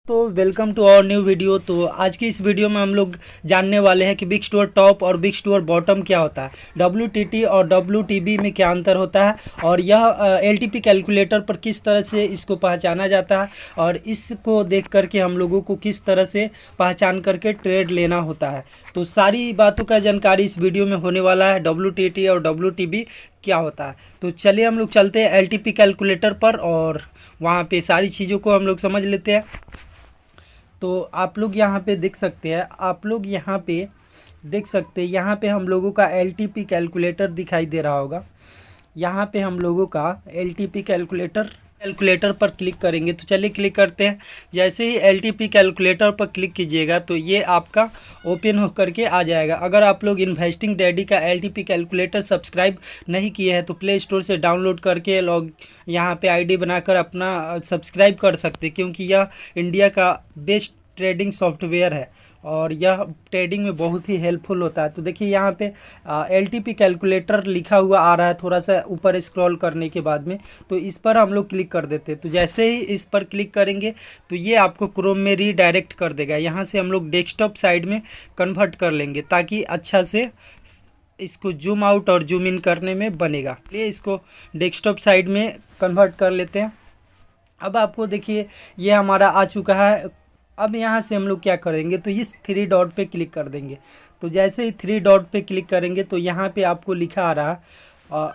तो welcome to our new video. तो आज की इस वीडियो में हम लोग जानने वाले हैं कि बिग स्टोर टॉप और बिग स्टोर बॉटम क्या होता है, WTT और WTB में क्या अंतर होता है, और यह LTP कैलकुलेटर पर किस तरह से इसको पहचाना जाता है, और इसको देख करके हम लोगों को किस तरह से पहचान करके ट्रेड लेना होता है। तो सारी बातों का जानकारी इस वीडियो में होने वाला है। WTT और WTB क्या होता है, तो चलिए हम लोग चलते हैं LTP कैलकुलेटर पर और वहाँ पे सारी चीज़ों को हम लोग समझ लेते हैं। तो आप लोग यहाँ पे देख सकते हैं, यहाँ पे हम लोगों का LTP कैलकुलेटर दिखाई दे रहा होगा। यहाँ पे हम लोगों का LTP कैलकुलेटर पर क्लिक करेंगे। तो चलिए क्लिक करते हैं। जैसे ही LTP कैलकुलेटर पर क्लिक कीजिएगा तो ये आपका ओपन हो करके आ जाएगा। अगर आप लोग इन्वेस्टिंग डैडी का LTP कैलकुलेटर सब्सक्राइब नहीं किए हैं तो प्ले स्टोर से डाउनलोड करके यहाँ पे ID बनाकर अपना सब्सक्राइब कर सकते हैं, क्योंकि यह इंडिया का बेस्ट ट्रेडिंग सॉफ्टवेयर है और यह ट्रेडिंग में बहुत ही हेल्पफुल होता है। तो देखिए यहाँ पे LTP कैलकुलेटर लिखा हुआ आ रहा है, थोड़ा सा ऊपर स्क्रॉल करने के बाद में। तो इस पर हम लोग क्लिक कर देते हैं। तो जैसे ही इस पर क्लिक करेंगे तो ये आपको क्रोम में रीडायरेक्ट कर देगा। यहाँ से हम लोग डेस्कटॉप साइड में कन्वर्ट कर लेंगे ताकि अच्छा से इसको जूम आउट और जूम इन करने में बनेगा। ये इसको डेस्कटॉप साइड में कन्वर्ट कर लेते हैं। अब आपको देखिए ये हमारा आ चुका है। अब यहाँ से हम लोग क्या करेंगे, तो इस 3 डॉट पे क्लिक कर देंगे। तो जैसे ही 3 डॉट पे क्लिक करेंगे तो यहाँ पे आपको लिखा आ रहा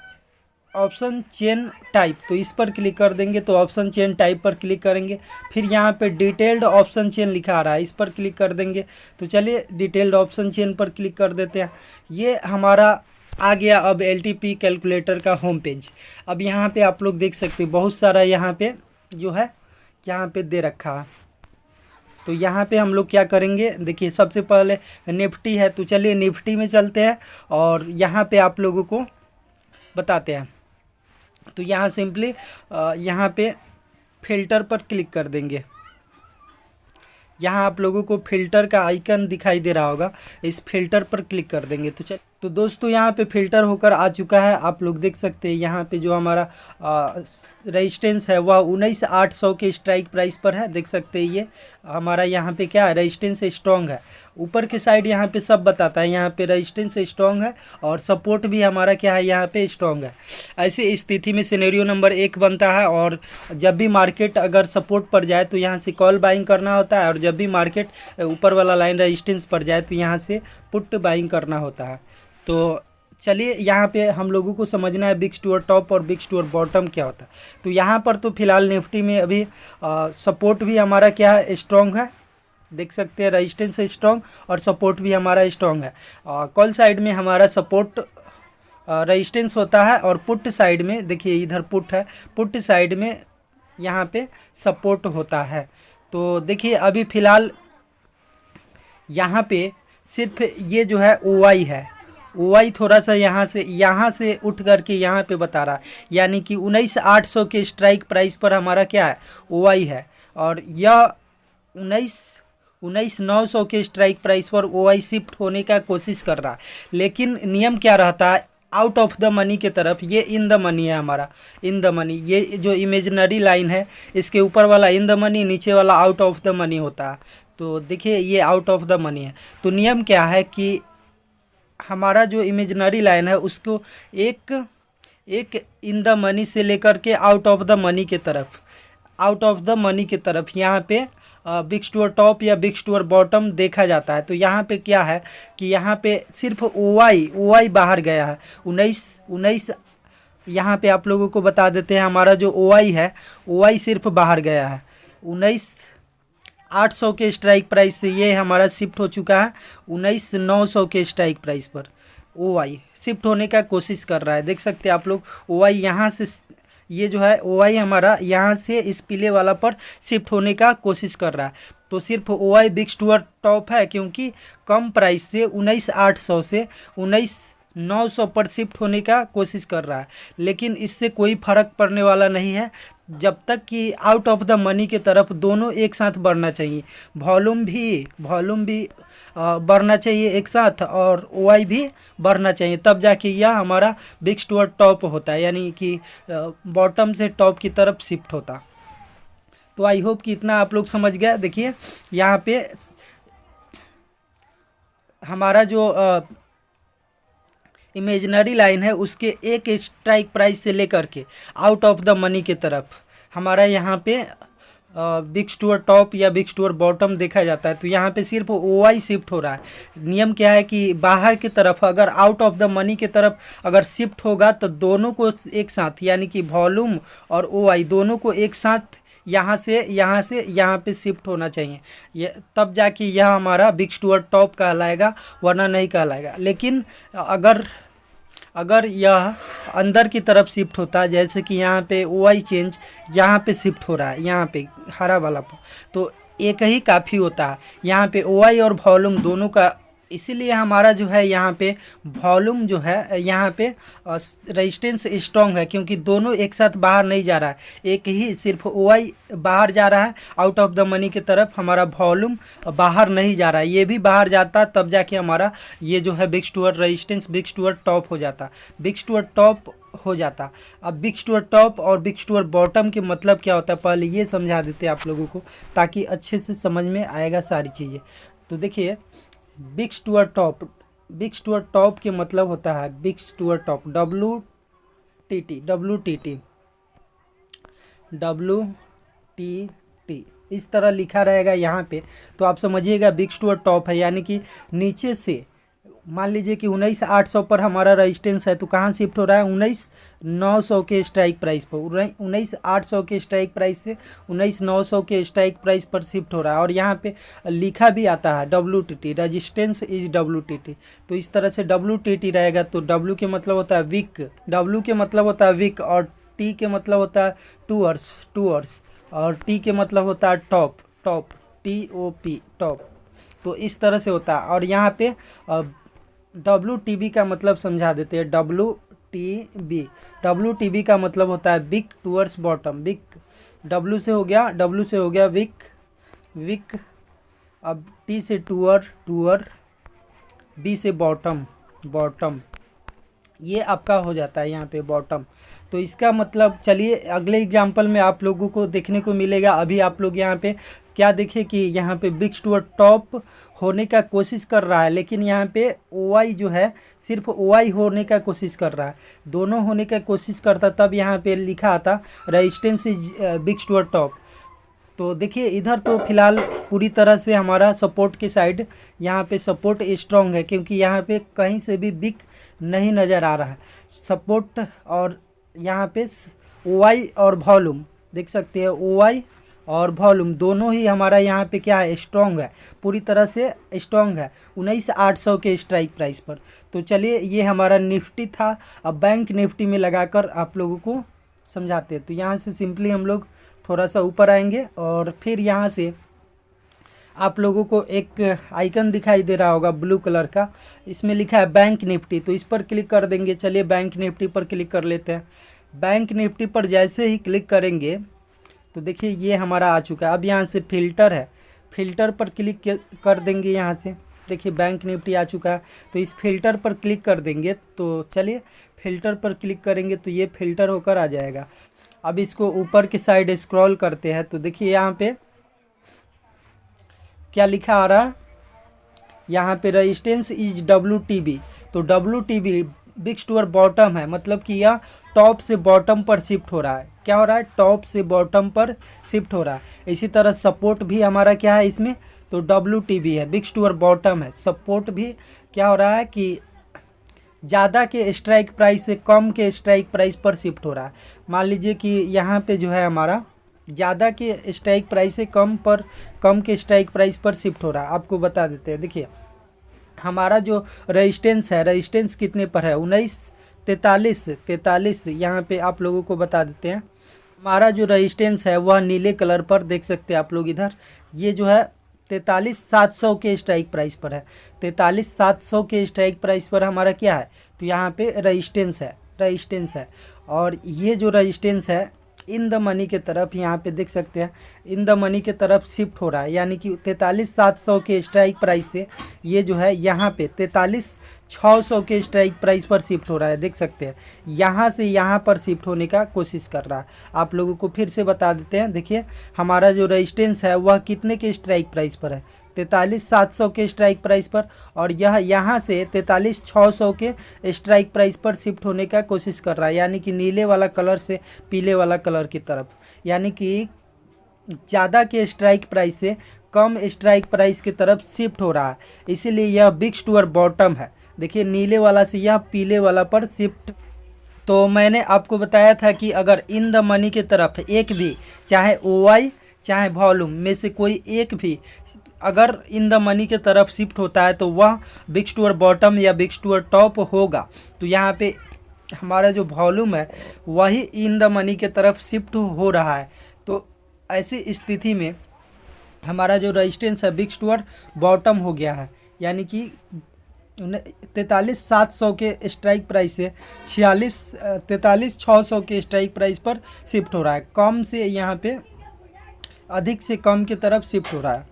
ऑप्शन चेन टाइप, तो इस पर क्लिक कर देंगे। तो ऑप्शन चेन टाइप पर क्लिक करेंगे। फिर यहाँ पे डिटेल्ड ऑप्शन चेन लिखा आ रहा है, इस पर क्लिक कर देंगे। तो चलिए डिटेल्ड ऑप्शन चेन पर क्लिक कर देते हैं। ये हमारा आ गया अब LTP कैलकुलेटर का होम पेज। अब यहाँ पे आप लोग देख सकते हैं बहुत सारा यहाँ पे जो है यहाँ पे दे रखा है। तो यहाँ पे हम लोग क्या करेंगे, देखिए सबसे पहले निफ्टी है। तो चलिए निफ्टी में चलते हैं और यहाँ पे आप लोगों को बताते हैं। तो यहाँ सिंपली यहाँ पे फिल्टर पर क्लिक कर देंगे। यहाँ आप लोगों को फिल्टर का आइकन दिखाई दे रहा होगा, इस फिल्टर पर क्लिक कर देंगे। तो दोस्तों यहाँ पे फिल्टर होकर आ चुका है। आप लोग देख सकते हैं यहाँ पे जो हमारा रेजिस्टेंस है वह 19,800 के स्ट्राइक प्राइस पर है। देख सकते हैं ये हमारा यहाँ पे क्या है, रेजिस्टेंस स्ट्रॉन्ग है। ऊपर के साइड यहाँ पे सब बताता है, यहाँ पे रेजिस्टेंस स्ट्रॉन्ग है और सपोर्ट भी हमारा क्या है, यहाँ पे स्ट्रॉन्ग है। ऐसी स्थिति में सिनेरियो नंबर 1 बनता है, और जब भी मार्केट अगर सपोर्ट पर जाए तो यहाँ से कॉल बाइंग करना होता है, और जब भी मार्केट ऊपर वाला लाइन रेजिस्टेंस पर जाए तो यहाँ से पुट बाइंग करना होता है। तो चलिए यहाँ पे हम लोगों को समझना है बिग स्टोर टॉप और बिग स्टोर बॉटम क्या होता है। तो यहाँ पर तो फिलहाल निफ्टी में अभी सपोर्ट भी हमारा क्या है, स्ट्रॉन्ग है। देख सकते हैं रेजिस्टेंस स्ट्रॉन्ग और सपोर्ट भी हमारा स्ट्रॉन्ग है। कॉल साइड में हमारा सपोर्ट रेजिस्टेंस होता है, और पुट साइड में देखिए इधर पुट है, पुट साइड में यहाँ पे सपोर्ट होता है। तो देखिए अभी फ़िलहाल यहाँ पे सिर्फ ये जो है OI है, OI थोड़ा सा यहाँ से उठ करके यहाँ पे बता रहा है, यानी कि 19,800 के स्ट्राइक प्राइस पर हमारा क्या है, OI है। और यह 19,900 के स्ट्राइक प्राइस पर OI शिफ्ट होने का कोशिश कर रहा है। लेकिन नियम क्या रहता है, आउट ऑफ द मनी के तरफ। ये इन द मनी है हमारा, इन द मनी। ये जो इमेजिनरी लाइन है इसके ऊपर वाला इन द मनी, नीचे वाला आउट ऑफ द मनी होता है। तो देखिए ये आउट ऑफ द मनी है। तो नियम क्या है कि हमारा जो इमेजिनरी लाइन है उसको एक इन द मनी से लेकर के आउट ऑफ द मनी के तरफ यहाँ पे बिग स्टोर टॉप या बिग स्टोर बॉटम देखा जाता है। तो यहाँ पे क्या है कि यहाँ पे सिर्फ OI बाहर गया है। 19 यहाँ पे आप लोगों को बता देते हैं, हमारा जो OI है OI सिर्फ बाहर गया है। 19,800 के स्ट्राइक प्राइस से ये हमारा शिफ्ट हो चुका है 19,900 के स्ट्राइक प्राइस पर। OI शिफ्ट होने का कोशिश कर रहा है। देख सकते हैं आप लोग OI यहाँ से, ये जो है OI हमारा यहाँ से इस पीले वाला पर शिफ्ट होने का कोशिश कर रहा है। तो सिर्फ OI बिग स्टोर टॉप है, क्योंकि कम प्राइस से 19,800 से 19,900 पर शिफ्ट होने का कोशिश कर रहा है। लेकिन इससे कोई फ़र्क पड़ने वाला नहीं है जब तक कि आउट ऑफ द मनी के तरफ दोनों एक साथ बढ़ना चाहिए। वॉल्यूम भी बढ़ना चाहिए एक साथ, और OI भी बढ़ना चाहिए, तब जाके यह हमारा बिग स्टोर टॉप होता है, यानी कि बॉटम से टॉप की तरफ शिफ्ट होता। तो आई होप कि इतना आप लोग समझ गए। देखिए यहाँ पे हमारा जो इमेजिनरी लाइन है उसके एक स्ट्राइक प्राइस से लेकर के आउट ऑफ द मनी के तरफ हमारा यहाँ पे बिग स्टोर टॉप या बिग स्टोर बॉटम देखा जाता है। तो यहाँ पे सिर्फ ओआई शिफ्ट हो रहा है। नियम क्या है कि बाहर की तरफ अगर आउट ऑफ द मनी की तरफ अगर शिफ्ट होगा तो दोनों को एक साथ, यानी कि वॉल्यूम और ओआई दोनों को एक साथ यहाँ से यहाँ पे शिफ्ट होना चाहिए, ये तब जाके यह हमारा बिग स्टोर टॉप कहलाएगा, वरना नहीं कहलाएगा। लेकिन अगर यह अंदर की तरफ शिफ्ट होता है, जैसे कि यहाँ पे ओआई चेंज यहाँ पे शिफ्ट हो रहा है, यहाँ पे हरा वाला पर, तो एक ही काफ़ी होता है। यहाँ पे ओआई और वॉल्यूम दोनों का, इसीलिए हमारा जो है यहाँ पे वॉल्यूम जो है यहाँ पे रेजिस्टेंस स्ट्रॉन्ग है, क्योंकि दोनों एक साथ बाहर नहीं जा रहा है, एक ही सिर्फ ओआई बाहर जा रहा है आउट ऑफ द मनी की तरफ, हमारा वॉल्यूम बाहर नहीं जा रहा है। ये भी बाहर जाता तब जाके हमारा ये जो है big store resistance big store top हो जाता, बिग स्टोर टॉप हो जाता। अब बिग स्टोर टॉप और बिग स्टोर बॉटम के मतलब क्या होता है, पहले ये समझा देते हैं आप लोगों को, ताकि अच्छे से समझ में आएगा सारी चीज़ें। तो देखिए बिग स्टोर टॉप के मतलब होता है बिग स्टोर टॉप WTT इस तरह लिखा रहेगा यहाँ पे, तो आप समझिएगा बिग स्टोर टॉप है, यानी कि नीचे से मान लीजिए कि 19,800 पर हमारा रेजिस्टेंस है, तो कहाँ शिफ्ट हो रहा है 19,900 के स्ट्राइक प्राइस पर, 19,800 के स्ट्राइक प्राइस से 19,900 के स्ट्राइक प्राइस पर शिफ्ट हो रहा है। और यहाँ पे लिखा भी आता है WTT, रेजिस्टेंस इज WTT। तो इस तरह से WTT रहेगा। तो W के मतलब होता है वीक, W के मतलब होता है वीक, और T के मतलब होता है टूअर्स, और T के मतलब होता है टॉप, TOP टॉप। तो इस तरह से होता है। और यहाँ पे WTB का मतलब समझा देते हैं। WTB का मतलब होता है big tours bottom, big W से हो गया विक, अब T से टूअर, B से बॉटम, ये आपका हो जाता है यहाँ पे बॉटम। तो इसका मतलब चलिए अगले एग्जाम्पल में आप लोगों को देखने को मिलेगा। अभी आप लोग यहाँ पे क्या देखें कि यहाँ पे बिग स्टोर टॉप होने का कोशिश कर रहा है, लेकिन यहाँ पे ओआई जो है सिर्फ ओआई होने का कोशिश कर रहा है, दोनों होने का कोशिश करता तब यहाँ पे लिखा आता resistance is big store top. तो देखिए इधर तो फिलहाल पूरी तरह से हमारा सपोर्ट की साइड, यहाँ पे सपोर्ट स्ट्रॉन्ग है, क्योंकि यहाँ पे कहीं से भी बिग नहीं नज़र आ रहा है सपोर्ट। और यहाँ पे ओआई और वॉल्यूम देख सकते हैं, ओआई और वॉल्यूम दोनों ही हमारा यहाँ पे क्या है, स्ट्रॉन्ग है, पूरी तरह से स्ट्रॉन्ग है 19,800 के स्ट्राइक प्राइस पर। तो चलिए ये हमारा निफ्टी था। अब बैंक निफ्टी में लगाकर आप लोगों को समझाते हैं। तो यहाँ से सिंपली हम लोग थोड़ा सा ऊपर आएंगे और फिर यहाँ से आप लोगों को एक आइकन दिखाई दे रहा होगा ब्लू कलर का, इसमें लिखा है बैंक निफ्टी, तो इस पर क्लिक कर देंगे। चलिए बैंक निफ्टी पर क्लिक कर लेते हैं। बैंक निफ्टी पर जैसे ही क्लिक करेंगे तो देखिए ये हमारा आ चुका है। अब यहाँ से फिल्टर है, फिल्टर पर क्लिक कर देंगे। यहाँ से देखिए बैंक निफ्टी आ चुका है, तो इस फिल्टर पर क्लिक कर देंगे। तो चलिए फिल्टर पर क्लिक करेंगे तो ये फिल्टर होकर आ जाएगा। अब इसको ऊपर की साइड स्क्रॉल करते हैं तो देखिए यहाँ पे क्या लिखा आ रहा है, यहाँ पे रेजिस्टेंस इज WTB। तो WTB बिग स्टोर बॉटम है, मतलब कि यह टॉप से बॉटम पर शिफ्ट हो रहा है। क्या हो रहा है, टॉप से बॉटम पर शिफ्ट हो रहा है। इसी तरह सपोर्ट भी हमारा क्या है इसमें, तो WTB है, बिग स्टोर बॉटम है। सपोर्ट भी क्या हो रहा है कि ज़्यादा के स्ट्राइक प्राइस से कम के स्ट्राइक प्राइस पर शिफ्ट हो रहा है। मान लीजिए कि यहाँ पे जो है हमारा ज़्यादा के स्ट्राइक प्राइस से कम के स्ट्राइक प्राइस पर शिफ्ट हो रहा है। आपको बता देते हैं, देखिए हमारा जो रेजिस्टेंस है, रेजिस्टेंस कितने पर है 1943। यहाँ पे आप लोगों को बता देते हैं हमारा जो रेजिस्टेंस है वह नीले कलर पर देख सकते हैं आप लोग इधर, ये जो है 43,700 के स्ट्राइक प्राइस पर है। 43,700 के स्ट्राइक प्राइस पर हमारा क्या है, तो यहाँ पे रेजिस्टेंस है। और ये जो रेजिस्टेंस है इन द मनी के तरफ यहाँ पे देख सकते हैं इन द मनी के तरफ शिफ्ट हो रहा है, यानी कि 43,700 के स्ट्राइक प्राइस से ये जो है यहाँ पे 43,600 के स्ट्राइक प्राइस पर शिफ्ट हो रहा है। देख सकते हैं यहाँ से यहाँ पर शिफ्ट होने का कोशिश कर रहा है। आप लोगों को फिर से बता देते हैं, देखिए हमारा जो रेजिस्टेंस है वह कितने के स्ट्राइक प्राइस पर है, 43,700 के स्ट्राइक प्राइस पर, और यह यहाँ से 43,600 के स्ट्राइक प्राइस पर शिफ्ट होने का कोशिश कर रहा है, यानी कि नीले वाला कलर से पीले वाला कलर की तरफ, यानी कि ज़्यादा के स्ट्राइक प्राइस से कम स्ट्राइक प्राइस की तरफ शिफ्ट हो रहा है। इसीलिए यह बिग टूअर बॉटम है। देखिए नीले वाला से यह पीले वाला पर शिफ्ट। तो मैंने आपको बताया था कि अगर इन द मनी की तरफ एक भी, चाहे OI चाहे वॉल्यूम में से कोई एक भी अगर इन द मनी के तरफ शिफ्ट होता है तो वह बिग टूअर बॉटम या बिग टूअर टॉप होगा। तो यहाँ पे हमारा जो वॉल्यूम है वही इन द मनी के तरफ शिफ्ट हो रहा है। तो ऐसी स्थिति में हमारा जो रेजिस्टेंस है बिग टूअर बॉटम हो गया है, यानी कि 43,700 के स्ट्राइक प्राइस से 43,600 के स्ट्राइक प्राइस पर शिफ्ट हो रहा है। कम से यहाँ पे अधिक से कम की तरफ शिफ्ट हो रहा है।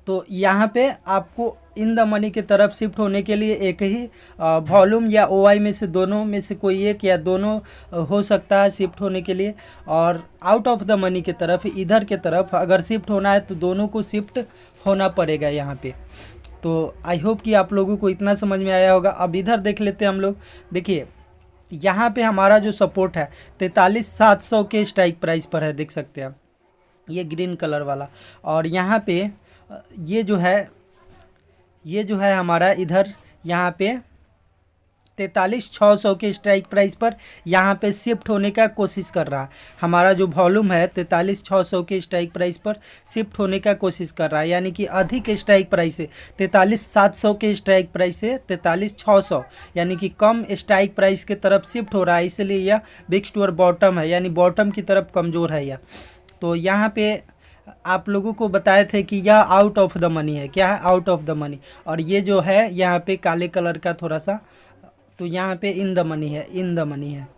तो यहाँ पे आपको इन द मनी की तरफ शिफ्ट होने के लिए एक ही वॉल्यूम या OI में से दोनों में से कोई एक या दोनों हो सकता है शिफ्ट होने के लिए। और आउट ऑफ द मनी की तरफ, इधर के तरफ अगर शिफ्ट होना है तो दोनों को शिफ्ट होना पड़ेगा यहाँ पे। तो आई होप कि आप लोगों को इतना समझ में आया होगा। अब इधर देख लेते हैं हम लोग। देखिए यहाँ पे हमारा जो सपोर्ट है 43,700 के स्ट्राइक प्राइस पर है, देख सकते हैं ये ग्रीन कलर वाला। और यहाँ पे ये जो है हमारा इधर यहाँ पे 43,600 के स्ट्राइक प्राइस पर यहाँ पे शिफ्ट होने का कोशिश कर रहा है। हमारा जो वॉल्यूम है 43,600 के स्ट्राइक प्राइस पर शिफ्ट होने का कोशिश कर रहा है, यानी कि अधिक स्ट्राइक प्राइस से 43,700 के स्ट्राइक प्राइस से 43,600 यानी कि कम स्ट्राइक प्राइस की तरफ शिफ्ट हो रहा है। इसलिए यह बिग टूअर बॉटम है, यानी बॉटम की तरफ कमज़ोर है यह। तो यहाँ पे आप लोगों को बताए थे कि यह आउट ऑफ द मनी है। क्या है? Out of the money. और ये जो है यहाँ पे काले कलर का थोड़ा सा, तो यहाँ पे इन द मनी है, इन द मनी है।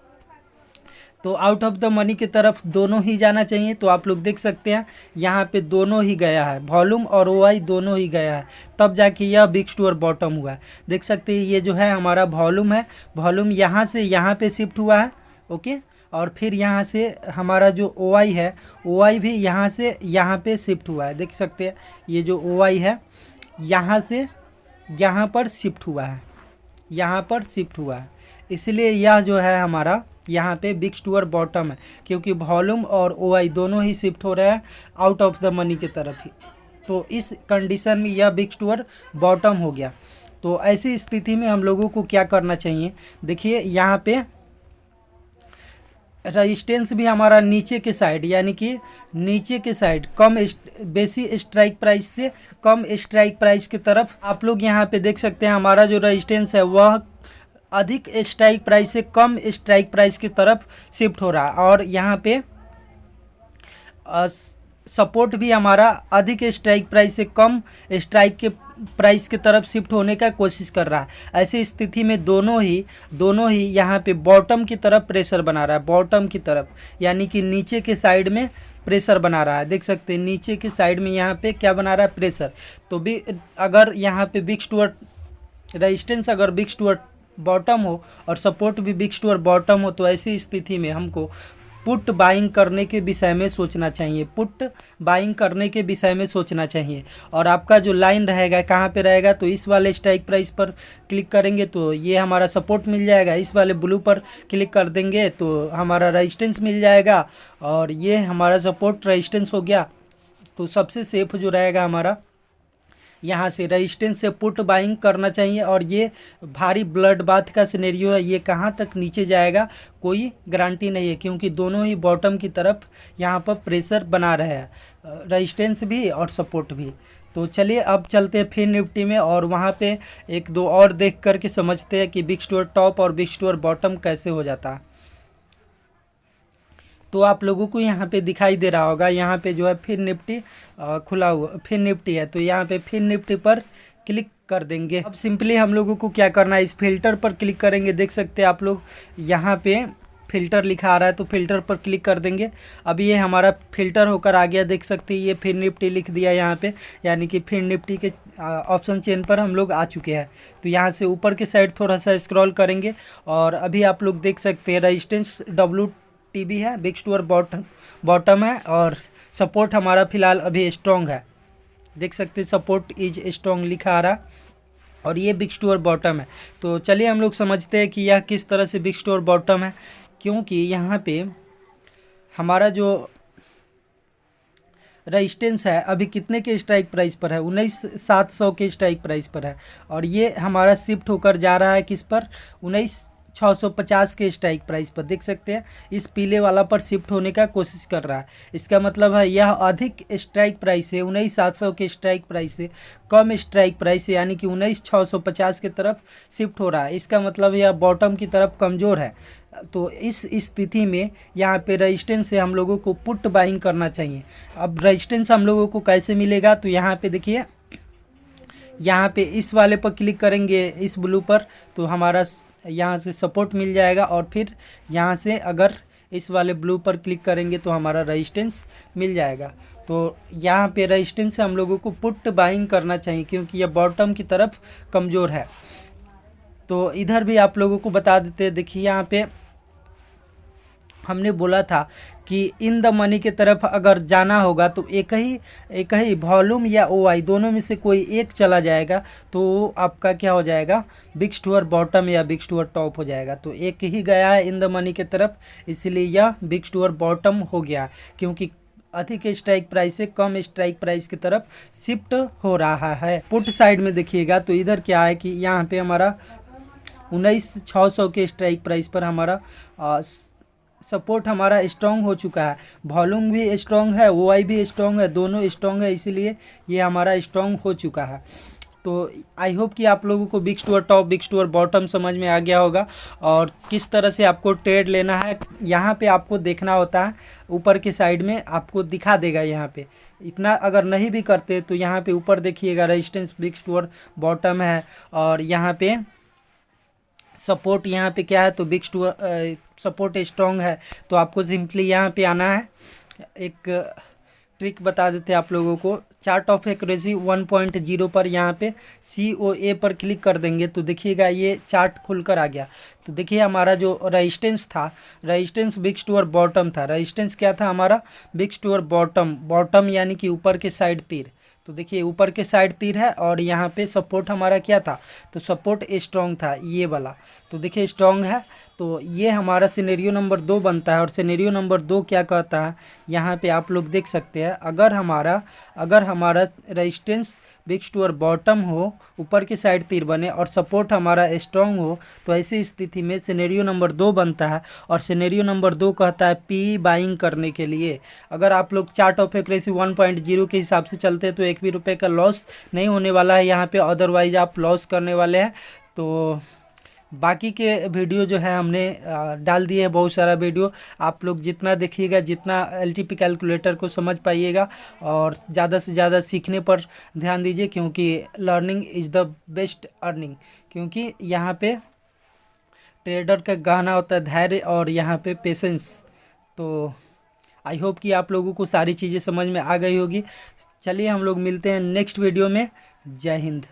तो आउट ऑफ द मनी की तरफ दोनों ही जाना चाहिए। तो आप लोग देख सकते हैं यहाँ पे दोनों ही गया है, वॉल्यूम और OI दोनों ही गया है, तब जाके यह बिग टूअर बॉटम हुआ है। देख सकते हैं ये जो है हमारा वॉल्यूम है, वॉल्यूम यहाँ से यहाँ पे शिफ्ट हुआ है, ओके। और फिर यहाँ से हमारा जो OI है, OI भी यहाँ से यहाँ पे शिफ्ट हुआ है। देख सकते हैं ये जो OI है यहाँ से यहाँ पर शिफ्ट हुआ है, यहाँ पर शिफ्ट हुआ है। इसलिए यह जो है हमारा यहाँ पे बिग टूअर बॉटम है, क्योंकि वॉल्यूम और OI दोनों ही शिफ्ट हो रहे हैं आउट ऑफ द मनी की तरफ ही। तो इस कंडीशन में यह बिग टूअर बॉटम हो गया। तो ऐसी स्थिति में हम लोगों को क्या करना चाहिए? देखिए यहाँ पे रेजिस्टेंस भी हमारा नीचे के साइड, यानी कि नीचे के साइड कम बेसी स्ट्राइक प्राइस से कम स्ट्राइक प्राइस की तरफ आप लोग यहाँ पे देख सकते हैं हमारा जो रेजिस्टेंस है वह अधिक स्ट्राइक प्राइस से कम स्ट्राइक प्राइस की तरफ शिफ्ट हो रहा है। और यहाँ पे सपोर्ट भी हमारा अधिक स्ट्राइक प्राइस से कम स्ट्राइक के प्राइस की तरफ शिफ्ट होने का कोशिश कर रहा है। ऐसी स्थिति में दोनों ही यहाँ पे बॉटम की तरफ प्रेशर बना रहा है, बॉटम की तरफ, यानी कि नीचे के साइड में प्रेशर बना रहा है। देख सकते हैं नीचे के साइड में यहाँ पे क्या बना रहा है? प्रेशर। तो भी अगर यहाँ पे बिग टूअर रेजिस्टेंस अगर बिग टूअर बॉटम हो और सपोर्ट भी बिग टूअर बॉटम हो, तो ऐसी स्थिति में हमको पुट बाइंग करने के विषय में सोचना चाहिए, पुट बाइंग करने के विषय में सोचना चाहिए। और आपका जो लाइन रहेगा कहाँ पे रहेगा? तो इस वाले स्ट्राइक प्राइस पर क्लिक करेंगे तो ये हमारा सपोर्ट मिल जाएगा, इस वाले ब्लू पर क्लिक कर देंगे तो हमारा रेजिस्टेंस मिल जाएगा, और ये हमारा सपोर्ट रेजिस्टेंस हो गया। तो सबसे सेफ जो रहेगा हमारा यहाँ से रेजिस्टेंस से पुट बाइंग करना चाहिए। और ये भारी ब्लड बाथ का सिनेरियो है, ये कहाँ तक नीचे जाएगा कोई गारंटी नहीं है, क्योंकि दोनों ही बॉटम की तरफ यहाँ पर प्रेशर बना रहे हैं, रेजिस्टेंस भी और सपोर्ट भी। तो चलिए अब चलते हैं फिर निफ्टी में, और वहाँ पे एक दो और देख करके समझते हैं कि बिग टूअर टॉप और बिग टूअर बॉटम कैसे हो जाता है। तो आप लोगों को यहाँ पे दिखाई दे रहा होगा, यहाँ पे जो है फिर निफ्टी खुला हुआ फिर निफ्टी है, तो यहाँ पे फिर निफ्टी पर क्लिक कर देंगे। अब सिंपली हम लोगों को क्या करना है? इस फिल्टर पर क्लिक करेंगे। देख सकते हैं आप लोग यहाँ पे फ़िल्टर लिखा आ रहा है तो फ़िल्टर पर क्लिक कर देंगे। अब ये हमारा फ़िल्टर होकर आ गया, देख सकते हैं ये फिर निफ्टी लिख दिया यहाँ पे, यानी कि फिर निफ्टी के ऑप्शन चेन पर हम लोग आ चुके हैं। तो यहाँ से ऊपर के साइड थोड़ा सा स्क्रॉल करेंगे और अभी आप लोग देख सकते हैं रेजिस्टेंस WTB है, बिग टू बॉटम है और सपोर्ट हमारा फ़िलहाल अभी स्ट्रॉन्ग है। देख सकते हैं सपोर्ट इज स्ट्रॉन्ग लिखा आ रहा और ये बिग टू बॉटम है। तो चलिए हम लोग समझते हैं कि यह किस तरह से बिग टू बॉटम है, क्योंकि यहाँ पे हमारा जो रेजिस्टेंस है अभी कितने के स्ट्राइक प्राइस पर है, 19,700 के स्ट्राइक प्राइस पर है और ये हमारा शिफ्ट होकर जा रहा है किस पर, 19,650 के स्ट्राइक प्राइस पर। देख सकते हैं इस पीले वाला पर शिफ्ट होने का कोशिश कर रहा है। इसका मतलब है यह अधिक स्ट्राइक प्राइस है, 19,700 के स्ट्राइक प्राइस से कम स्ट्राइक प्राइस है, यानी कि 19,650 की तरफ शिफ्ट हो रहा है। इसका मतलब यह बॉटम की तरफ कमज़ोर है। तो इस स्थिति में यहाँ पे रेजिस्टेंस से हम लोगों को पुट बाइंग करना चाहिए। अब रेजिस्टेंस हम लोगों को कैसे मिलेगा, तो यहाँ पे देखिए, यहाँ पे इस वाले पर क्लिक करेंगे, इस ब्लू पर, तो हमारा यहाँ से सपोर्ट मिल जाएगा और फिर यहाँ से अगर इस वाले ब्लू पर क्लिक करेंगे तो हमारा रेजिस्टेंस मिल जाएगा। तो यहाँ पे रेजिस्टेंस से हम लोगों को पुट बाइंग करना चाहिए क्योंकि यह बॉटम की तरफ कमज़ोर है। तो इधर भी आप लोगों को बता देते हैं, देखिए यहाँ पे हमने बोला था कि इन द मनी के तरफ अगर जाना होगा तो एक ही वॉल्यूम या OI दोनों में से कोई एक चला जाएगा तो आपका क्या हो जाएगा, बिग टू बॉटम या बिग टू टॉप हो जाएगा। तो एक ही गया है इन द मनी के तरफ, इसलिए यह बिग टू बॉटम हो गया क्योंकि अधिक स्ट्राइक प्राइस से कम स्ट्राइक प्राइस की तरफ शिफ्ट हो रहा है। पुट साइड में देखिएगा तो इधर क्या है कि यहाँ पे हमारा 19,600 के स्ट्राइक प्राइस पर हमारा सपोर्ट हमारा स्ट्रॉन्ग हो चुका है, वॉल्यूम भी स्ट्रॉन्ग है, OI भी स्ट्रॉन्ग है, दोनों स्ट्रॉन्ग है, इसीलिए ये हमारा स्ट्रॉन्ग हो चुका है। तो आई होप कि आप लोगों को big to top big to bottom समझ में आ गया होगा और किस तरह से आपको ट्रेड लेना है। यहाँ पे आपको देखना होता है, ऊपर के साइड में आपको दिखा देगा। यहाँ पे इतना अगर नहीं भी करते तो यहाँ पे ऊपर देखिएगा रेजिस्टेंस बिग टू बॉटम है और यहाँ पे सपोर्ट यहाँ पे क्या है, तो बिग टू सपोर्ट स्ट्रॉन्ग है। तो आपको सिंपली यहाँ पे आना है, एक ट्रिक बता देते हैं आप लोगों को। चार्ट ऑफ एक्यूरेसी 1.0 पर यहाँ पे COA पर क्लिक कर देंगे तो देखिएगा ये चार्ट खुलकर आ गया। तो देखिए हमारा जो रेजिस्टेंस था, रेजिस्टेंस बिग टू बॉटम था, रेजिस्टेंस क्या था हमारा, बिग टू बॉटम यानी कि ऊपर के साइड तीर। तो देखिए ऊपर के साइड तीर है और यहाँ पे सपोर्ट हमारा क्या था, तो सपोर्ट स्ट्रॉन्ग था ये वाला। तो देखिए स्ट्रॉन्ग है, तो ये हमारा सिनेरियो नंबर 2 बनता है। और सिनेरियो नंबर 2 क्या कहता है, यहाँ पे आप लोग देख सकते हैं, अगर हमारा रेजिस्टेंस बिग टू बॉटम हो, ऊपर की साइड तीर बने और सपोर्ट हमारा स्ट्रॉन्ग हो, तो ऐसी स्थिति में सिनेरियो नंबर 2 बनता है। और सिनेरियो नंबर 2 कहता है PE बाइंग करने के लिए। अगर आप लोग चार्ट ऑफ एक्यूरेसी 1.0 के हिसाब से चलते हैं तो 1 भी रुपये का लॉस नहीं होने वाला है यहाँ पे, अदरवाइज आप लॉस करने वाले हैं। तो बाकी के वीडियो जो है हमने डाल दिए है, बहुत सारा वीडियो। आप लोग जितना देखिएगा, जितना LTP कैलकुलेटर को समझ पाइएगा और ज़्यादा से ज़्यादा सीखने पर ध्यान दीजिए, क्योंकि learning is the best earning. क्योंकि यहाँ पे ट्रेडर का गहना होता है धैर्य और यहाँ पे पेशेंस। तो आई होप कि आप लोगों को सारी चीज़ें समझ में आ गई होगी। चलिए हम लोग मिलते हैं नेक्स्ट वीडियो में। जय हिंद।